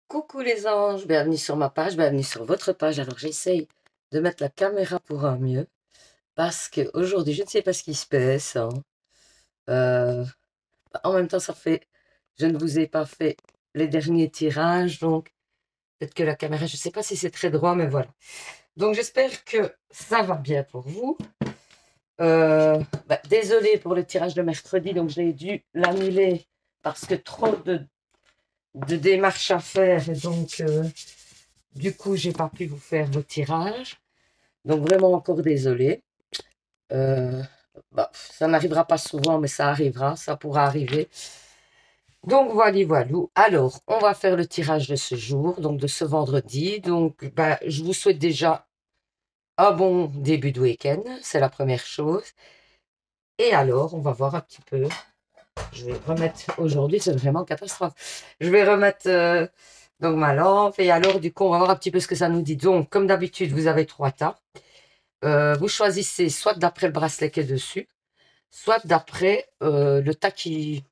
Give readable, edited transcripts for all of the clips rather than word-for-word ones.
Coucou les anges, bienvenue sur ma page, bienvenue sur votre page. Alors j'essaye de mettre la caméra pour un mieux parce qu'aujourd'hui je ne sais pas ce qui se passe, hein. Euh, En même temps je ne vous ai pas fait les derniers tirages, donc peut-être que la caméra, je ne sais pas si c'est très droit, mais voilà. Donc j'espère que ça va bien pour vous. Désolée pour le tirage de mercredi, donc j'ai dû l'annuler parce que trop de démarches à faire et donc du coup j'ai pas pu vous faire vos tirages. Donc vraiment encore désolée. Euh, Ça n'arrivera pas souvent, mais ça arrivera, ça pourra arriver. Donc voilà, voilà. Alors, on va faire le tirage de ce jour, donc de ce vendredi. Donc, je vous souhaite déjà un bon début de week-end, c'est la première chose. Et alors, on va voir un petit peu. Je vais remettre, aujourd'hui c'est vraiment catastrophe. Je vais remettre donc ma lampe et alors du coup on va voir un petit peu ce que ça nous dit. Donc comme d'habitude vous avez 3 tas. Vous choisissez soit d'après le bracelet qui est dessus, soit d'après le tas qui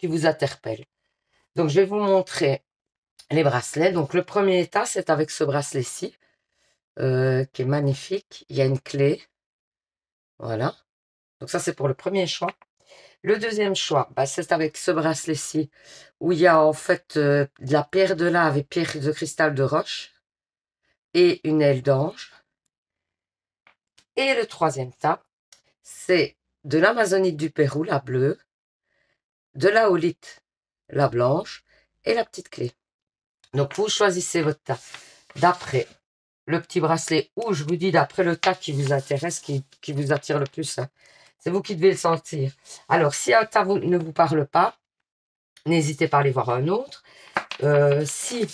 vous interpelle. Donc, je vais vous montrer les bracelets. Donc, le premier tas, c'est avec ce bracelet-ci, qui est magnifique. Il y a une clé. Voilà. Donc, ça, c'est pour le premier choix. Le deuxième choix, c'est avec ce bracelet-ci, où il y a en fait de la pierre de lave et pierre de cristal de roche, et une aile d'ange. Et le troisième tas, c'est de l'amazonite du Pérou, la bleue, de la holite, la blanche, et la petite clé. Donc, vous choisissez votre tas d'après le petit bracelet ou je vous dis d'après le tas qui vous intéresse, qui vous attire le plus, hein. C'est vous qui devez le sentir. Alors, si un tas ne vous parle pas, n'hésitez pas à aller voir un autre. Si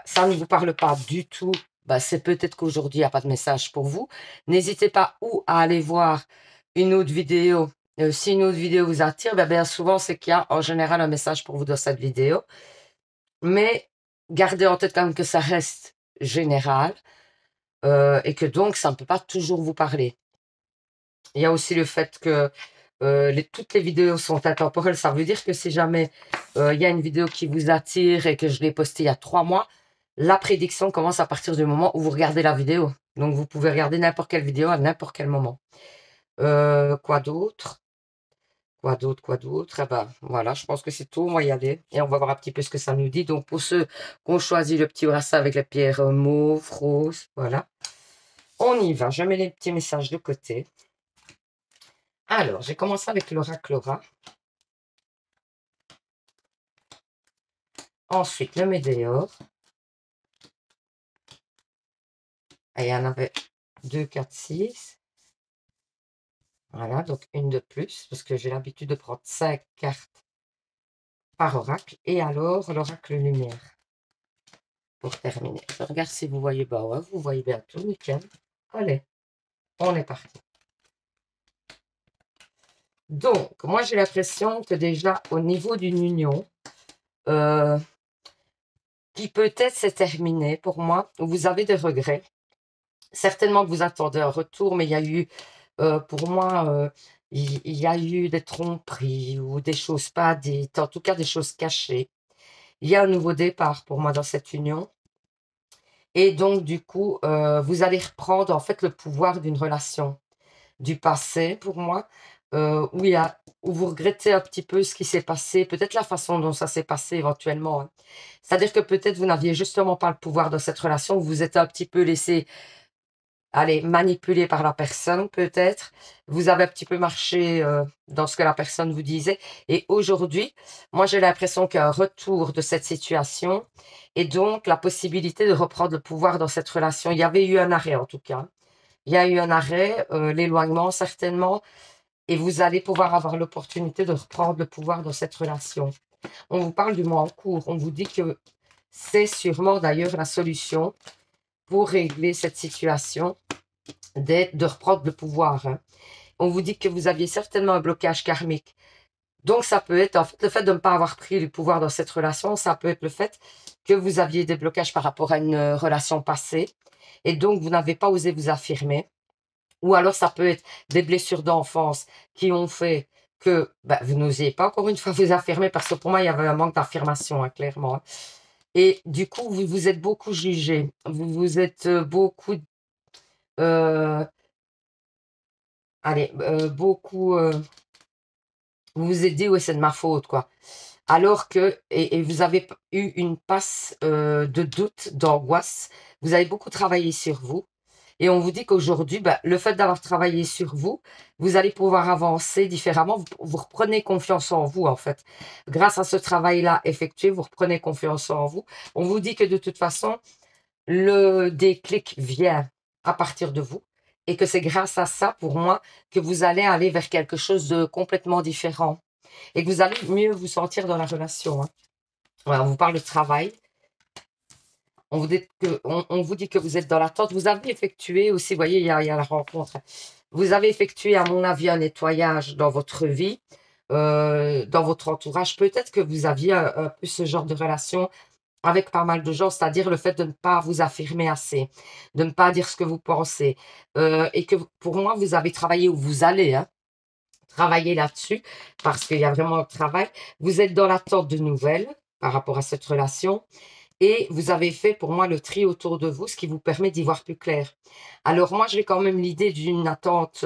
ça ne vous parle pas du tout, c'est peut-être qu'aujourd'hui, il n'y a pas de message pour vous. N'hésitez pas ou à aller voir une autre vidéo. Si une autre vidéo vous attire, bien souvent, c'est qu'il y a en général un message pour vous dans cette vidéo. Mais gardez en tête quand même que ça reste général et que donc ça ne peut pas toujours vous parler. Il y a aussi le fait que toutes les vidéos sont intemporelles. Ça veut dire que si jamais il y a une vidéo qui vous attire et que je l'ai postée il y a 3 mois, la prédiction commence à partir du moment où vous regardez la vidéo. Donc vous pouvez regarder n'importe quelle vidéo à n'importe quel moment. Quoi d'autre? Quoi d'autre, quoi d'autre? Voilà, je pense que c'est tout. On va y aller et on va voir un petit peu ce que ça nous dit. Donc, pour ceux qui ont choisi le petit bracelet avec la pierre mauve, rose, voilà. On y va. Je mets les petits messages de côté. Alors, j'ai commencé avec l'oracle Aura. Ensuite, le météore. Et il y en avait 2, 4, 6. Voilà, donc une de plus, parce que j'ai l'habitude de prendre 5 cartes par oracle. Et alors, l'oracle lumière. Pour terminer. Je regarde si vous voyez. Ouais, vous voyez bien tout, nickel. Allez, on est parti. Donc, moi, j'ai l'impression que déjà, au niveau d'une union, qui peut-être s'est terminée pour moi, où vous avez des regrets. Certainement que vous attendez un retour, mais il y a eu, pour moi, il y a eu des tromperies ou des choses pas dites, en tout cas des choses cachées. Il y a un nouveau départ pour moi dans cette union. Et donc, du coup, vous allez reprendre en fait le pouvoir d'une relation du passé pour moi, où vous regrettez un petit peu ce qui s'est passé, peut-être la façon dont ça s'est passé éventuellement, hein. C'est-à-dire que peut-être vous n'aviez justement pas le pouvoir dans cette relation, vous vous êtes un petit peu laissé manipuler par la personne peut-être, vous avez un petit peu marché dans ce que la personne vous disait, et aujourd'hui, moi j'ai l'impression qu'il y a un retour de cette situation, et donc la possibilité de reprendre le pouvoir dans cette relation. Il y avait eu un arrêt en tout cas. Il y a eu un arrêt, l'éloignement certainement, et vous allez pouvoir avoir l'opportunité de reprendre le pouvoir dans cette relation. On vous parle du mois en cours, on vous dit que c'est sûrement d'ailleurs la solution pour régler cette situation, de reprendre le pouvoir, hein. On vous dit que vous aviez certainement un blocage karmique. Donc ça peut être en fait le fait de ne pas avoir pris le pouvoir dans cette relation, ça peut être le fait que vous aviez des blocages par rapport à une relation passée, et donc vous n'avez pas osé vous affirmer. Ou alors ça peut être des blessures d'enfance qui ont fait que vous n'osiez pas encore une fois vous affirmer, parce que pour moi il y avait un manque d'affirmation, hein, clairement. Et du coup, vous vous êtes beaucoup jugé. Vous vous êtes beaucoup... euh, allez, beaucoup... vous vous êtes dit, ouais, c'est de ma faute, quoi. Alors que, et vous avez eu une passe de doute, d'angoisse. Vous avez beaucoup travaillé sur vous. Et on vous dit qu'aujourd'hui, bah, le fait d'avoir travaillé sur vous, vous allez pouvoir avancer différemment. Vous reprenez confiance en vous, en fait. Grâce à ce travail-là effectué, vous reprenez confiance en vous. On vous dit que de toute façon, le déclic vient à partir de vous et que c'est grâce à ça, pour moi, que vous allez aller vers quelque chose de complètement différent et que vous allez mieux vous sentir dans la relation. Hein. Voilà, on vous parle de travail. On vous dit que vous êtes dans l'attente. Vous avez effectué aussi, vous voyez, il y a la rencontre. Vous avez effectué, à mon avis, un nettoyage dans votre vie, dans votre entourage. Peut-être que vous aviez un peu ce genre de relation avec pas mal de gens, c'est-à-dire le fait de ne pas vous affirmer assez, de ne pas dire ce que vous pensez. Et que pour moi, vous avez travaillé où vous allez, hein, travailler là-dessus, parce qu'il y a vraiment un travail. Vous êtes dans l'attente de nouvelles par rapport à cette relation. Et vous avez fait pour moi le tri autour de vous, ce qui vous permet d'y voir plus clair. Alors moi, j'ai quand même l'idée d'une attente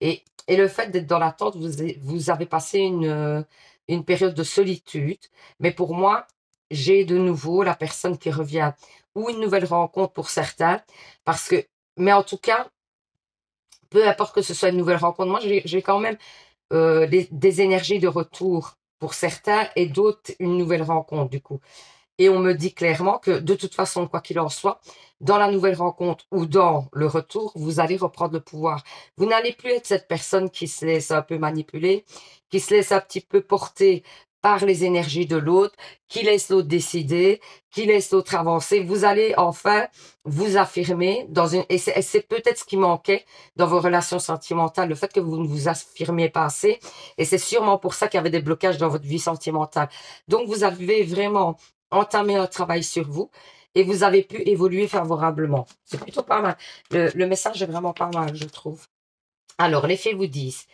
et le fait d'être dans l'attente, vous avez passé une période de solitude. Mais pour moi, j'ai de nouveau la personne qui revient ou une nouvelle rencontre pour certains. Parce que, mais en tout cas, peu importe que ce soit une nouvelle rencontre, moi, j'ai quand même des énergies de retour pour certains et d'autres une nouvelle rencontre du coup. Et on me dit clairement que de toute façon, quoi qu'il en soit, dans la nouvelle rencontre ou dans le retour, vous allez reprendre le pouvoir. Vous n'allez plus être cette personne qui se laisse un peu manipuler, qui se laisse un petit peu porter par les énergies de l'autre, qui laisse l'autre décider, qui laisse l'autre avancer. Vous allez enfin vous affirmer dans une... Et c'est peut-être ce qui manquait dans vos relations sentimentales, le fait que vous ne vous affirmiez pas assez. Et c'est sûrement pour ça qu'il y avait des blocages dans votre vie sentimentale. Donc, vous avez vraiment entamé un travail sur vous et vous avez pu évoluer favorablement. C'est plutôt pas mal. Le message est vraiment pas mal, je trouve. Alors, les faits vous disent,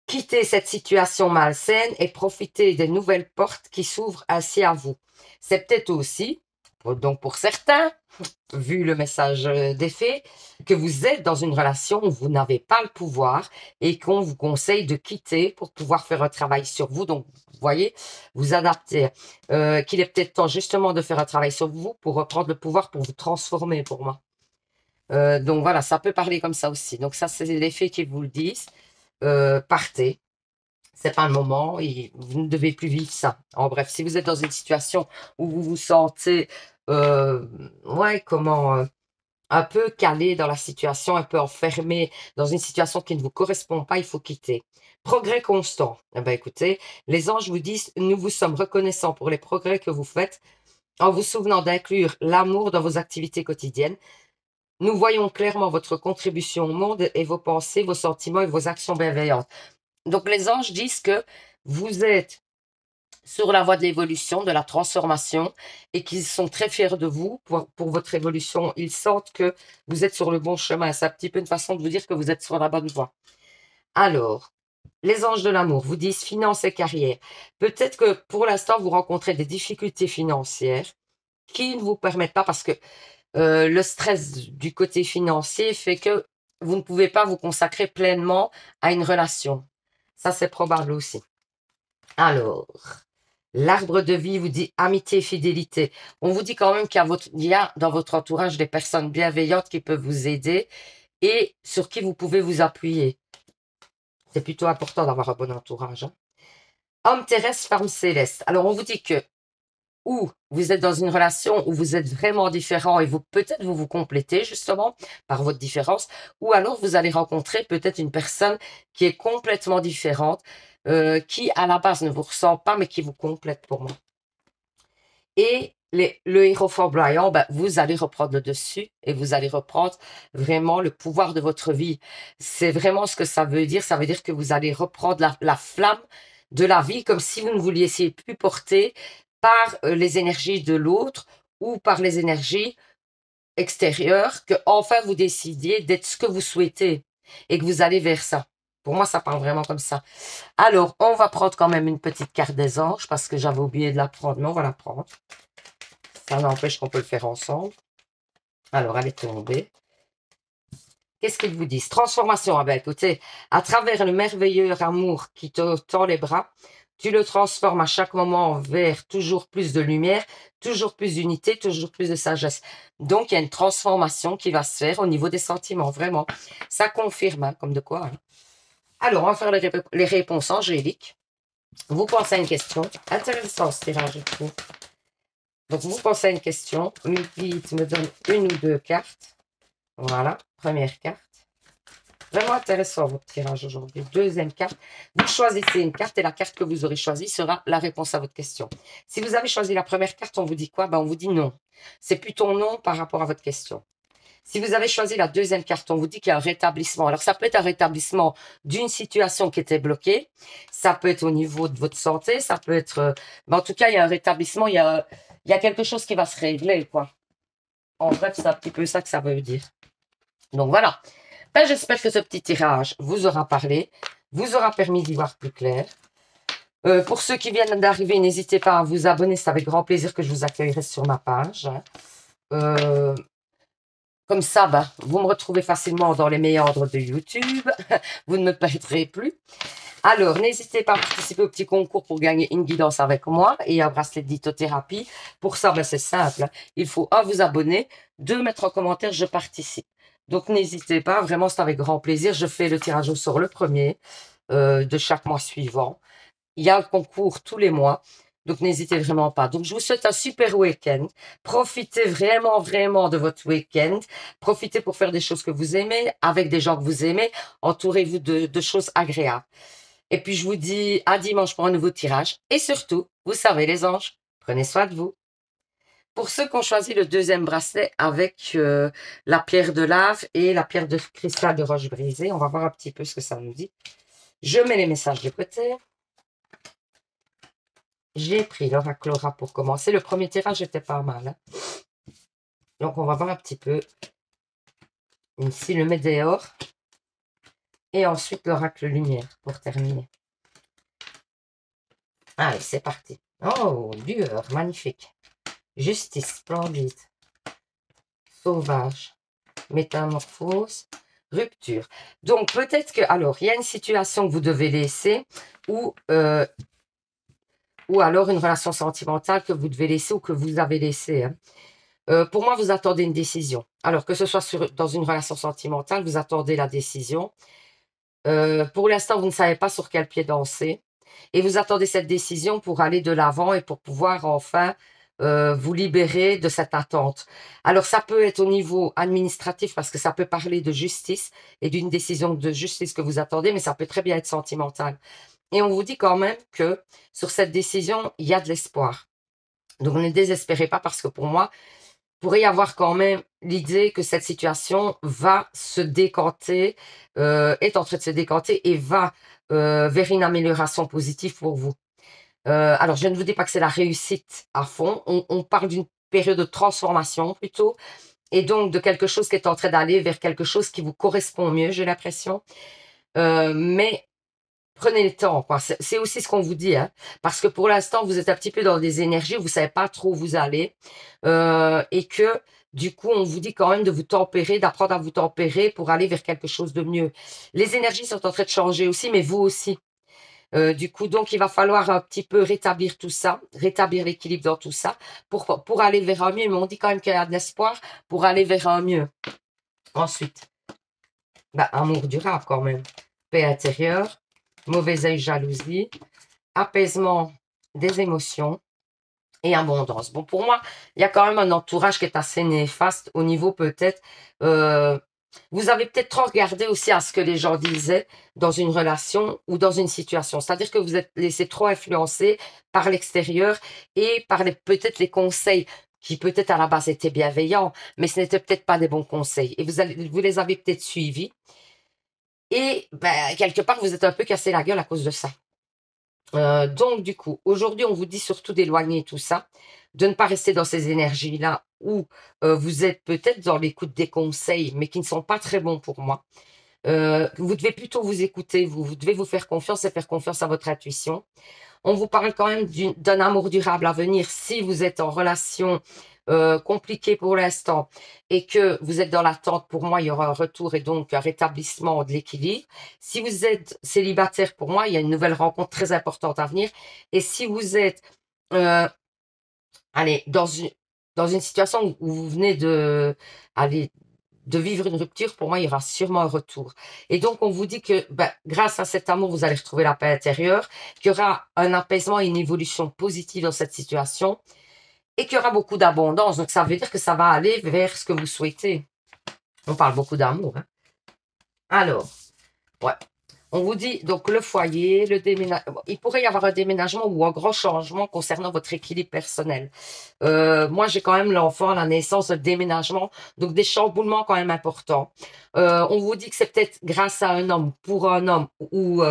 quittez cette situation malsaine et profitez des nouvelles portes qui s'ouvrent ainsi à vous. C'est peut-être aussi, donc pour certains, vu le message des faits, que vous êtes dans une relation où vous n'avez pas le pouvoir et qu'on vous conseille de quitter pour pouvoir faire un travail sur vous. Donc, vous voyez, vous adaptez. Qu'il est peut-être temps justement de faire un travail sur vous pour reprendre le pouvoir, pour vous transformer pour moi. Donc voilà, ça peut parler comme ça aussi. Donc ça, c'est les faits qui vous le disent. Partez. C'est pas le moment et vous ne devez plus vivre ça. En bref, si vous êtes dans une situation où vous vous sentez, ouais, comment, un peu calé dans la situation, un peu enfermé dans une situation qui ne vous correspond pas, il faut quitter. Progrès constant. Eh ben, écoutez, les anges vous disent, nous vous sommes reconnaissants pour les progrès que vous faites en vous souvenant d'inclure l'amour dans vos activités quotidiennes. Nous voyons clairement votre contribution au monde et vos pensées, vos sentiments et vos actions bienveillantes. Donc, les anges disent que vous êtes sur la voie de l'évolution, de la transformation, et qu'ils sont très fiers de vous pour votre évolution. Ils sentent que vous êtes sur le bon chemin. C'est un petit peu une façon de vous dire que vous êtes sur la bonne voie. Alors, les anges de l'amour vous disent finance et carrière. Peut-être que pour l'instant, vous rencontrez des difficultés financières qui ne vous permettent pas, parce que le stress du côté financier fait que vous ne pouvez pas vous consacrer pleinement à une relation. Ça, c'est probable aussi. Alors, l'arbre de vie vous dit amitié, fidélité. On vous dit quand même qu'il y a dans votre entourage des personnes bienveillantes qui peuvent vous aider et sur qui vous pouvez vous appuyer. C'est plutôt important d'avoir un bon entourage. Hein. Homme terrestre, femme céleste. Alors, on vous dit que ou vous êtes dans une relation où vous êtes vraiment différent et peut-être vous complétez justement par votre différence, ou alors vous allez rencontrer peut-être une personne qui est complètement différente, qui à la base ne vous ressent pas mais qui vous complète pour moi. Et le héros flamboyant, ben, vous allez reprendre le dessus et vous allez reprendre vraiment le pouvoir de votre vie. C'est vraiment ce que ça veut dire. Ça veut dire que vous allez reprendre la flamme de la vie comme si vous ne vous laissiez plus porter par les énergies de l'autre ou par les énergies extérieures, que enfin vous décidiez d'être ce que vous souhaitez et que vous allez vers ça. Pour moi, ça parle vraiment comme ça. Alors, on va prendre quand même une petite carte des anges parce que j'avais oublié de la prendre, mais on va la prendre. Ça n'empêche qu'on peut le faire ensemble. Alors, elle est tombée. Qu'est-ce qu'ils vous disent? Transformation. Ah ben, écoutez, à travers le merveilleux amour qui te tend les bras, tu le transformes à chaque moment vers toujours plus de lumière, toujours plus d'unité, toujours plus de sagesse. Donc, il y a une transformation qui va se faire au niveau des sentiments, vraiment. Ça confirme, hein, comme de quoi. Hein. Alors, on va faire les réponses angéliques. Vous pensez à une question. Intéressant ce tirage, je trouve. Donc, vous pensez à une question. Midi me donne une ou deux cartes. Voilà, première carte. Vraiment intéressant votre tirage aujourd'hui. Deuxième carte. Vous choisissez une carte et la carte que vous aurez choisie sera la réponse à votre question. Si vous avez choisi la première carte, on vous dit quoi? Ben, on vous dit non. C'est plutôt non par rapport à votre question. Si vous avez choisi la deuxième carte, on vous dit qu'il y a un rétablissement. Alors, ça peut être un rétablissement d'une situation qui était bloquée. Ça peut être au niveau de votre santé. Ça peut être... mais en tout cas, il y a un rétablissement. Il y a quelque chose qui va se régler, quoi. En bref, c'est un petit peu ça que ça veut dire. Donc, voilà. Ben, j'espère que ce petit tirage vous aura parlé, vous aura permis d'y voir plus clair. Pour ceux qui viennent d'arriver, n'hésitez pas à vous abonner. C'est avec grand plaisir que je vous accueillerai sur ma page. Comme ça, ben, vous me retrouvez facilement dans les méandres de YouTube. Vous ne me perdrez plus. Alors, n'hésitez pas à participer au petit concours pour gagner une guidance avec moi et un bracelet de lithothérapie. Pour ça, ben, c'est simple. Il faut, un, vous abonner, deux, mettre en commentaire « Je participe ». Donc, n'hésitez pas. Vraiment, c'est avec grand plaisir. Je fais le tirage au sort le premier de chaque mois suivant. Il y a un concours tous les mois. Donc, n'hésitez vraiment pas. Donc, je vous souhaite un super week-end. Profitez vraiment, vraiment de votre week-end. Profitez pour faire des choses que vous aimez, avec des gens que vous aimez. Entourez-vous de choses agréables. Et puis, je vous dis à dimanche pour un nouveau tirage. Et surtout, vous savez les anges, prenez soin de vous. Pour ceux qui ont choisi le deuxième bracelet avec la pierre de lave et la pierre de cristal de roche brisée, on va voir un petit peu ce que ça nous dit. Je mets les messages de côté. J'ai pris l'oracle Aura pour commencer. Le premier tirage était pas mal. Hein. Donc, on va voir un petit peu. Ici, le météore. Et ensuite, l'oracle lumière pour terminer. Allez, c'est parti. Oh, lueur, magnifique. Justice, splendide. Sauvage. Métamorphose. Rupture. Donc, peut-être que... Alors, il y a une situation que vous devez laisser ou alors une relation sentimentale que vous devez laisser ou que vous avez laissée. Hein. Pour moi, vous attendez une décision. Alors, que ce soit dans une relation sentimentale, vous attendez la décision. Pour l'instant, vous ne savez pas sur quel pied danser. Et vous attendez cette décision pour aller de l'avant et pour pouvoir enfin vous libérer de cette attente. Alors, ça peut être au niveau administratif parce que ça peut parler de justice et d'une décision de justice que vous attendez, mais ça peut très bien être sentimental. Et on vous dit quand même que sur cette décision, il y a de l'espoir. Donc, ne désespérez pas parce que pour moi, il pourrait y avoir quand même l'idée que cette situation va se décanter, est en train de se décanter et va vers une amélioration positive pour vous. Alors, je ne vous dis pas que c'est la réussite à fond. On parle d'une période de transformation plutôt et donc de quelque chose qui est en train d'aller vers quelque chose qui vous correspond mieux, j'ai l'impression. Mais prenez le temps, quoi. C'est aussi ce qu'on vous dit, hein. Parce que pour l'instant, vous êtes un petit peu dans des énergies où vous savez pas trop où vous allez. Et que, du coup, on vous dit quand même de vous tempérer, d'apprendre à vous tempérer pour aller vers quelque chose de mieux. Les énergies sont en train de changer aussi, mais vous aussi. Du coup, donc, il va falloir un petit peu rétablir tout ça, rétablir l'équilibre dans tout ça pour aller vers un mieux. Mais on dit quand même qu'il y a de l'espoir pour aller vers un mieux. Ensuite, bah, amour durable quand même. Paix intérieure. Mauvais œil, jalousie, apaisement des émotions et abondance. Bon, pour moi, il y a quand même un entourage qui est assez néfaste au niveau peut-être... vous avez peut-être trop regardé aussi à ce que les gens disaient dans une relation ou dans une situation. C'est-à-dire que vous êtes laissé trop influencer par l'extérieur et par peut-être les conseils qui peut-être à la base étaient bienveillants, mais ce n'étaient peut-être pas des bons conseils. Et vous les avez peut-être suivis. Et ben, quelque part, vous êtes un peu cassé la gueule à cause de ça. Donc, du coup, aujourd'hui, on vous dit surtout d'éloigner tout ça, de ne pas rester dans ces énergies-là où vous êtes peut-être dans l'écoute des conseils, mais qui ne sont pas très bons pour moi. Vous devez plutôt vous écouter, vous devez vous faire confiance et faire confiance à votre intuition. On vous parle quand même d'un amour durable à venir si vous êtes en relation compliquée pour l'instant et que vous êtes dans l'attente. Pour moi, il y aura un retour et donc un rétablissement de l'équilibre. Si vous êtes célibataire, pour moi, il y a une nouvelle rencontre très importante à venir. Et si vous êtes allez, dans une situation où vous venez de vivre une rupture, pour moi, il y aura sûrement un retour. Et donc, on vous dit que grâce à cet amour, vous allez retrouver la paix intérieure, qu'il y aura un apaisement et une évolution positive dans cette situation, et qu'il y aura beaucoup d'abondance. Donc, ça veut dire que ça va aller vers ce que vous souhaitez. On parle beaucoup d'amour. Hein. Alors, ouais. On vous dit, donc, le foyer, le déménagement. Il pourrait y avoir un déménagement ou un grand changement concernant votre équilibre personnel. Moi, j'ai quand même l'enfant à la naissance, le déménagement, donc des chamboulements quand même importants. On vous dit que c'est peut-être grâce à un homme, pour un homme, ou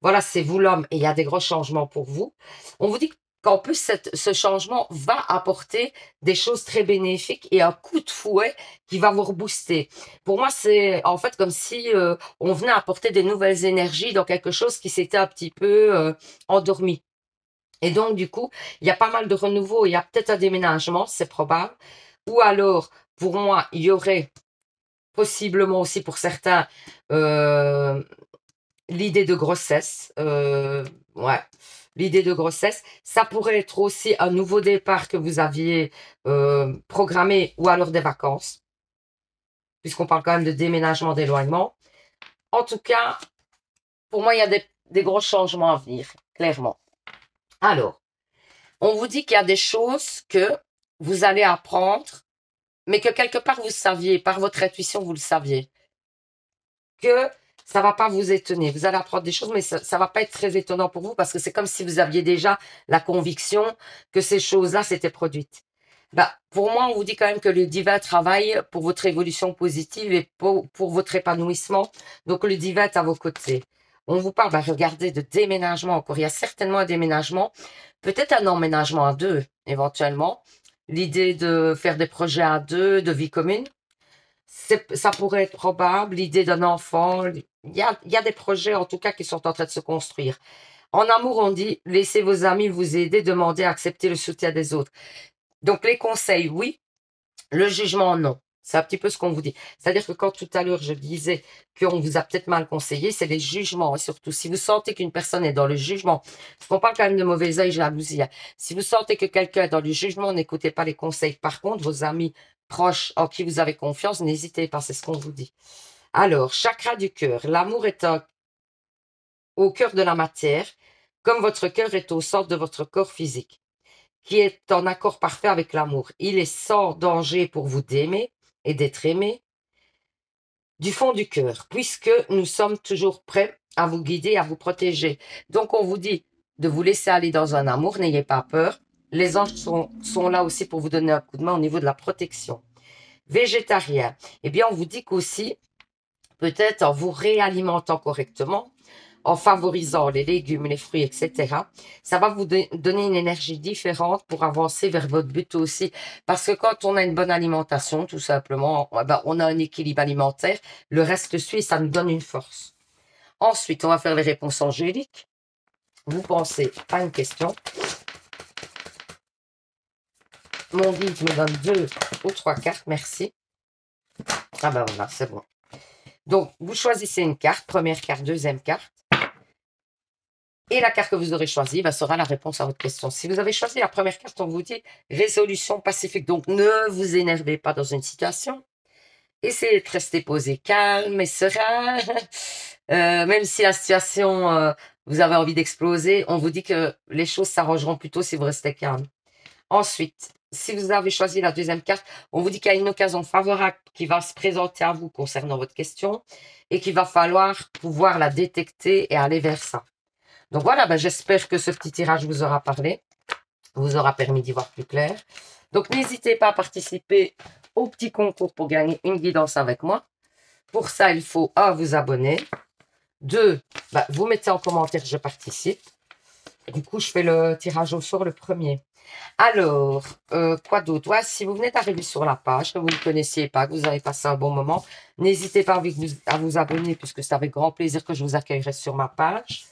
voilà, c'est vous l'homme et il y a des gros changements pour vous. On vous dit qu'en plus, ce changement va apporter des choses très bénéfiques et un coup de fouet qui va vous rebooster. Pour moi, c'est en fait comme si on venait apporter des nouvelles énergies dans quelque chose qui s'était un petit peu endormi. Et donc, du coup, il y a pas mal de renouveau. Il y a peut-être un déménagement, c'est probable. Ou alors, pour moi, il y aurait possiblement aussi pour certains l'idée de grossesse. Ouais, l'idée de grossesse. Ça pourrait être aussi un nouveau départ que vous aviez programmé ou alors des vacances. Puisqu'on parle quand même de déménagement, d'éloignement. En tout cas, pour moi, il y a des gros changements à venir, clairement. Alors, on vous dit qu'il y a des choses que vous allez apprendre, mais que quelque part vous saviez, par votre intuition, vous le saviez. Que ça va pas vous étonner. Vous allez apprendre des choses, mais ça va pas être très étonnant pour vous parce que c'est comme si vous aviez déjà la conviction que ces choses-là s'étaient produites. Pour moi, on vous dit quand même que le divin travaille pour votre évolution positive et pour votre épanouissement. Donc, le divin est à vos côtés. On vous parle, regardez, de déménagement encore. Il y a certainement un déménagement, peut-être un emménagement à deux, éventuellement. L'idée de faire des projets à deux, de vie commune. Ça pourrait être probable. L'idée d'un enfant. Il y a des projets, en tout cas, qui sont en train de se construire. En amour, on dit, laissez vos amis vous aider, demandez à accepter le soutien des autres. Donc, les conseils, oui. Le jugement, non. C'est un petit peu ce qu'on vous dit. C'est-à-dire que quand tout à l'heure, je disais qu'on vous a peut-être mal conseillé, c'est les jugements. Et surtout, si vous sentez qu'une personne est dans le jugement, parce qu'on parle quand même de mauvais œil, jalousie. Hein. Si vous sentez que quelqu'un est dans le jugement, n'écoutez pas les conseils. Par contre, vos amis proches en qui vous avez confiance, n'hésitez pas, c'est ce qu'on vous dit. Alors, chakra du cœur. L'amour est au cœur de la matière, comme votre cœur est au centre de votre corps physique, qui est en accord parfait avec l'amour. Il est sans danger pour vous d'aimer et d'être aimé du fond du cœur, puisque nous sommes toujours prêts à vous guider, à vous protéger. Donc, on vous dit de vous laisser aller dans un amour, n'ayez pas peur. Les anges sont là aussi pour vous donner un coup de main au niveau de la protection. Végétarien, eh bien, on vous dit qu'aussi, peut-être en vous réalimentant correctement, en favorisant les légumes, les fruits, etc., ça va vous donner une énergie différente pour avancer vers votre but aussi. Parce que quand on a une bonne alimentation, tout simplement, on a un équilibre alimentaire, le reste suit, ça nous donne une force. Ensuite, on va faire les réponses angéliques. Vous pensez à une question. Mon guide me donne 2 ou 3 cartes, merci. Ah voilà, c'est bon. Donc, vous choisissez une carte, première carte, deuxième carte. Et la carte que vous aurez choisie sera la réponse à votre question. Si vous avez choisi la première carte, on vous dit résolution pacifique. Donc, ne vous énervez pas dans une situation. Essayez de rester posé, calme et serein. Même si la situation, vous avez envie d'exploser, on vous dit que les choses s'arrangeront plutôt si vous restez calme. Ensuite, si vous avez choisi la deuxième carte, on vous dit qu'il y a une occasion favorable qui va se présenter à vous concernant votre question et qu'il va falloir pouvoir la détecter et aller vers ça. Donc voilà, j'espère que ce petit tirage vous aura parlé, vous aura permis d'y voir plus clair. Donc n'hésitez pas à participer au petit concours pour gagner une guidance avec moi. Pour ça, il faut 1, vous abonner. 2, vous mettez en commentaire je participe. Du coup, je fais le tirage au sort le premier. Alors, quoi d'autre? Ouais, si vous venez d'arriver sur la page, que vous ne connaissiez pas, que vous avez passé un bon moment, n'hésitez pas à vous abonner, puisque c'est avec grand plaisir que je vous accueillerai sur ma page.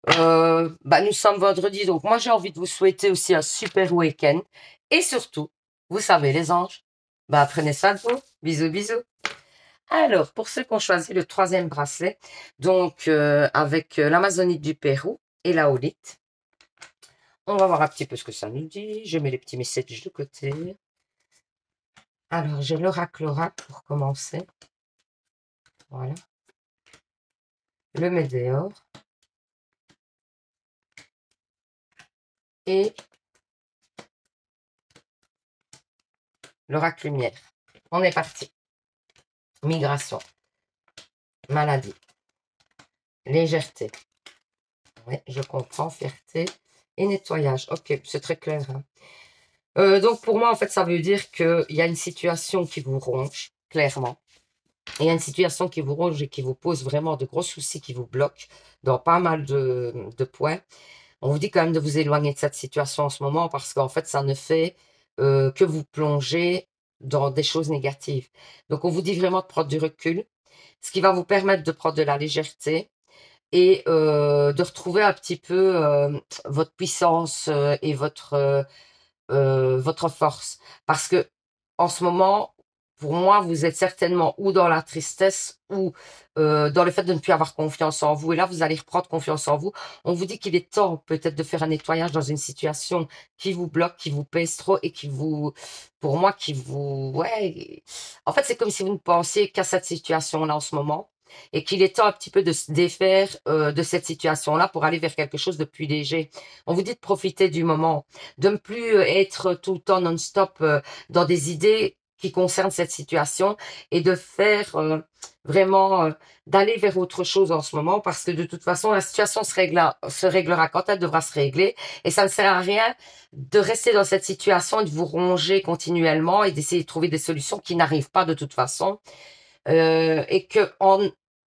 Nous sommes vendredi, donc moi j'ai envie de vous souhaiter aussi un super week-end. Et surtout, vous savez les anges, prenez soin de vous. Bisous, bisous. Alors, pour ceux qui ont choisi le troisième bracelet, donc avec l'Amazonite du Pérou et la Holite, on va voir un petit peu ce que ça nous dit. Je mets les petits messages de côté. Alors, j'ai l'oracle pour commencer. Voilà. Le météore. Et l'oracle lumière. On est parti. Migration. Maladie. Légèreté. Oui, je comprends. Fierté. Et nettoyage. Ok, c'est très clair. Hein. Donc, pour moi, en fait, ça veut dire qu'il y a une situation qui vous ronge, clairement. Il y a une situation qui vous ronge et qui vous pose vraiment de gros soucis, qui vous bloque dans pas mal de points. On vous dit quand même de vous éloigner de cette situation en ce moment parce qu'en fait, ça ne fait que vous plonger dans des choses négatives. Donc, on vous dit vraiment de prendre du recul, ce qui va vous permettre de prendre de la légèreté et de retrouver un petit peu votre puissance et votre force. Parce que en ce moment, pour moi, vous êtes certainement ou dans la tristesse ou dans le fait de ne plus avoir confiance en vous. Et là, vous allez reprendre confiance en vous. On vous dit qu'il est temps peut-être de faire un nettoyage dans une situation qui vous bloque, qui vous pèse trop et qui vous, pour moi, qui vous... Ouais, en fait, c'est comme si vous ne pensiez qu'à cette situation-là en ce moment et qu'il est temps un petit peu de se défaire de cette situation-là pour aller vers quelque chose de plus léger. On vous dit de profiter du moment, de ne plus être tout le temps non-stop dans des idées qui concernent cette situation et de faire vraiment d'aller vers autre chose en ce moment parce que de toute façon la situation se réglera quand elle devra se régler et ça ne sert à rien de rester dans cette situation et de vous ronger continuellement et d'essayer de trouver des solutions qui n'arrivent pas de toute façon et que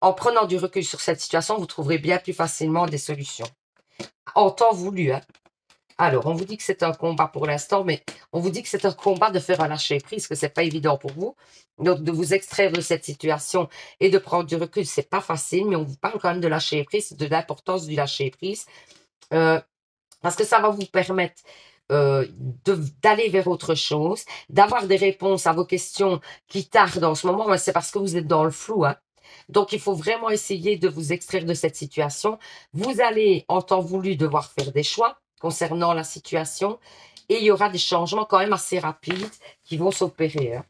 en prenant du recul sur cette situation, vous trouverez bien plus facilement des solutions. En temps voulu, hein. Alors, on vous dit que c'est un combat pour l'instant, mais on vous dit que c'est un combat de faire un lâcher-prise, que c'est pas évident pour vous. Donc, de vous extraire de cette situation et de prendre du recul, c'est pas facile, mais on vous parle quand même de lâcher-prise, de l'importance du lâcher-prise, parce que ça va vous permettre d'aller vers autre chose, d'avoir des réponses à vos questions qui tardent en ce moment, mais c'est parce que vous êtes dans le flou, hein. Donc, il faut vraiment essayer de vous extraire de cette situation. Vous allez, en temps voulu, devoir faire des choix concernant la situation et il y aura des changements quand même assez rapides qui vont s'opérer. Hein.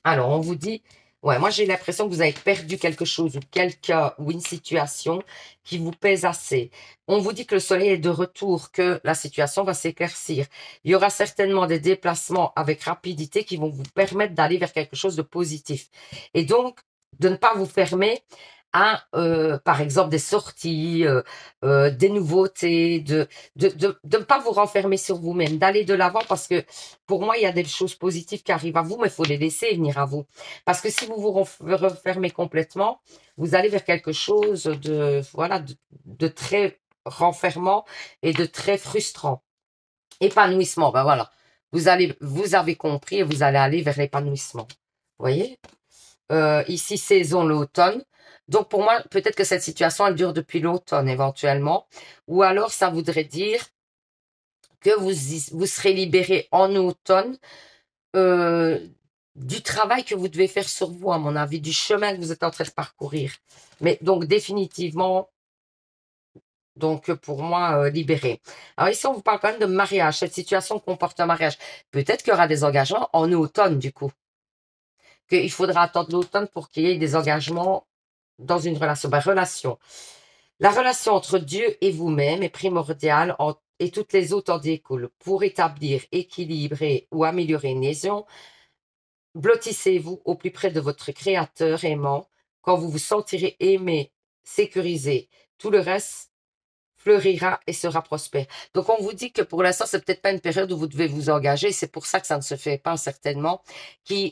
Alors, on vous dit, ouais, moi j'ai l'impression que vous avez perdu quelque chose ou quelqu'un ou une situation qui vous pèse assez. On vous dit que le soleil est de retour, que la situation va s'éclaircir. Il y aura certainement des déplacements avec rapidité qui vont vous permettre d'aller vers quelque chose de positif. Et donc, de ne pas vous fermer à, par exemple, des sorties, des nouveautés, de ne pas vous renfermer sur vous-même, d'aller de l'avant parce que pour moi, il y a des choses positives qui arrivent à vous, mais il faut les laisser venir à vous. Parce que si vous vous refermez complètement, vous allez vers quelque chose de, voilà, de très renfermant et de très frustrant. Épanouissement, voilà. Vous avez compris et vous allez aller vers l'épanouissement. Vous voyez? Ici, saison, l'automne. Donc, pour moi, peut-être que cette situation, elle dure depuis l'automne, éventuellement. Ou alors, ça voudrait dire que vous serez libéré en automne du travail que vous devez faire sur vous, à mon avis, du chemin que vous êtes en train de parcourir. Mais donc, définitivement, donc pour moi, libéré. Alors ici, on vous parle quand même de mariage. Cette situation comporte un mariage. Peut-être qu'il y aura des engagements en automne, du coup. Qu'il faudra attendre l'automne pour qu'il y ait des engagements dans une relation. Relation. La relation entre Dieu et vous-même est primordiale et toutes les autres en découlent. Pour établir, équilibrer ou améliorer une liaison, blottissez-vous au plus près de votre Créateur aimant. Quand vous vous sentirez aimé, sécurisé, tout le reste fleurira et sera prospère. Donc, on vous dit que pour l'instant, c'est peut-être pas une période où vous devez vous engager. C'est pour ça que ça ne se fait pas, certainement.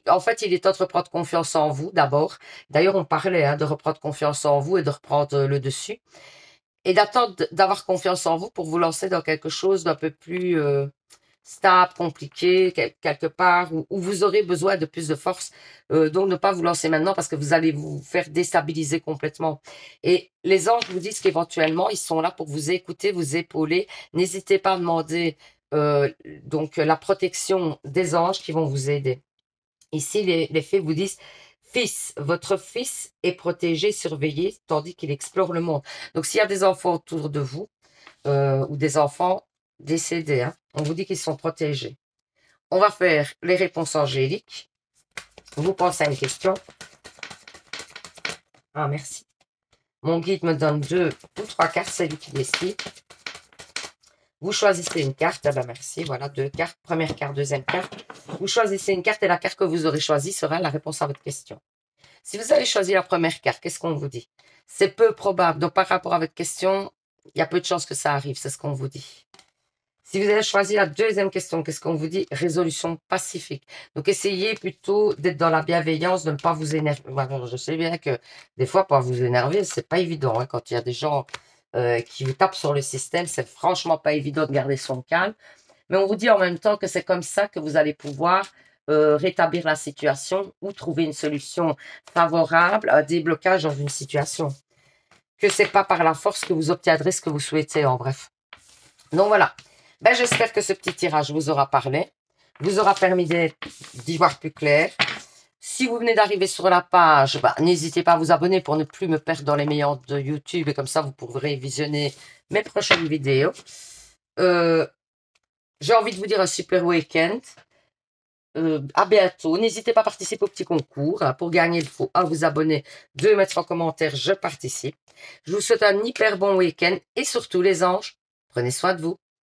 En fait, il est temps de reprendre confiance en vous, d'abord. D'ailleurs, on parlait de reprendre confiance en vous et de reprendre le dessus. Et d'attendre d'avoir confiance en vous pour vous lancer dans quelque chose d'un peu plus stable, compliqué, quelque part, où vous aurez besoin de plus de force. Donc, ne pas vous lancer maintenant parce que vous allez vous faire déstabiliser complètement. Et les anges vous disent qu'éventuellement, ils sont là pour vous écouter, vous épauler. N'hésitez pas à demander donc la protection des anges qui vont vous aider. Ici, les fées vous disent, fils, votre fils est protégé, surveillé, tandis qu'il explore le monde. Donc, s'il y a des enfants autour de vous, ou des enfants décédés, hein, on vous dit qu'ils sont protégés. On va faire les réponses angéliques. Vous pensez à une question. Ah, merci. Mon guide me donne 2 ou 3 cartes, c'est lui qui décide. Vous choisissez une carte. Ah ben merci, voilà, 2 cartes. Première carte, deuxième carte. Vous choisissez une carte et la carte que vous aurez choisie sera la réponse à votre question. Si vous avez choisi la première carte, qu'est-ce qu'on vous dit? C'est peu probable. Donc, par rapport à votre question, il y a peu de chances que ça arrive. C'est ce qu'on vous dit. Si vous avez choisi la deuxième question, qu'est-ce qu'on vous dit? Résolution pacifique. Donc, essayez plutôt d'être dans la bienveillance, de ne pas vous énerver. Alors, je sais bien que des fois, pas vous énerver, c'est pas évident. Hein, quand il y a des gens qui vous tapent sur le système, c'est franchement pas évident de garder son calme. Mais on vous dit en même temps que c'est comme ça que vous allez pouvoir rétablir la situation ou trouver une solution favorable, un déblocage dans une situation. Que c'est pas par la force que vous obtiendrez ce que vous souhaitez, en bref. Donc voilà. Ben, j'espère que ce petit tirage vous aura parlé, vous aura permis d'y voir plus clair. Si vous venez d'arriver sur la page, ben, n'hésitez pas à vous abonner pour ne plus me perdre dans les meilleurs de YouTube. Et comme ça, vous pourrez visionner mes prochaines vidéos. J'ai envie de vous dire un super week-end. À bientôt. N'hésitez pas à participer au petit concours. Hein. Pour gagner, il faut 1, vous abonner, 2, mettre en commentaire, je participe. Je vous souhaite un hyper bon week-end. Et surtout, les anges, prenez soin de vous.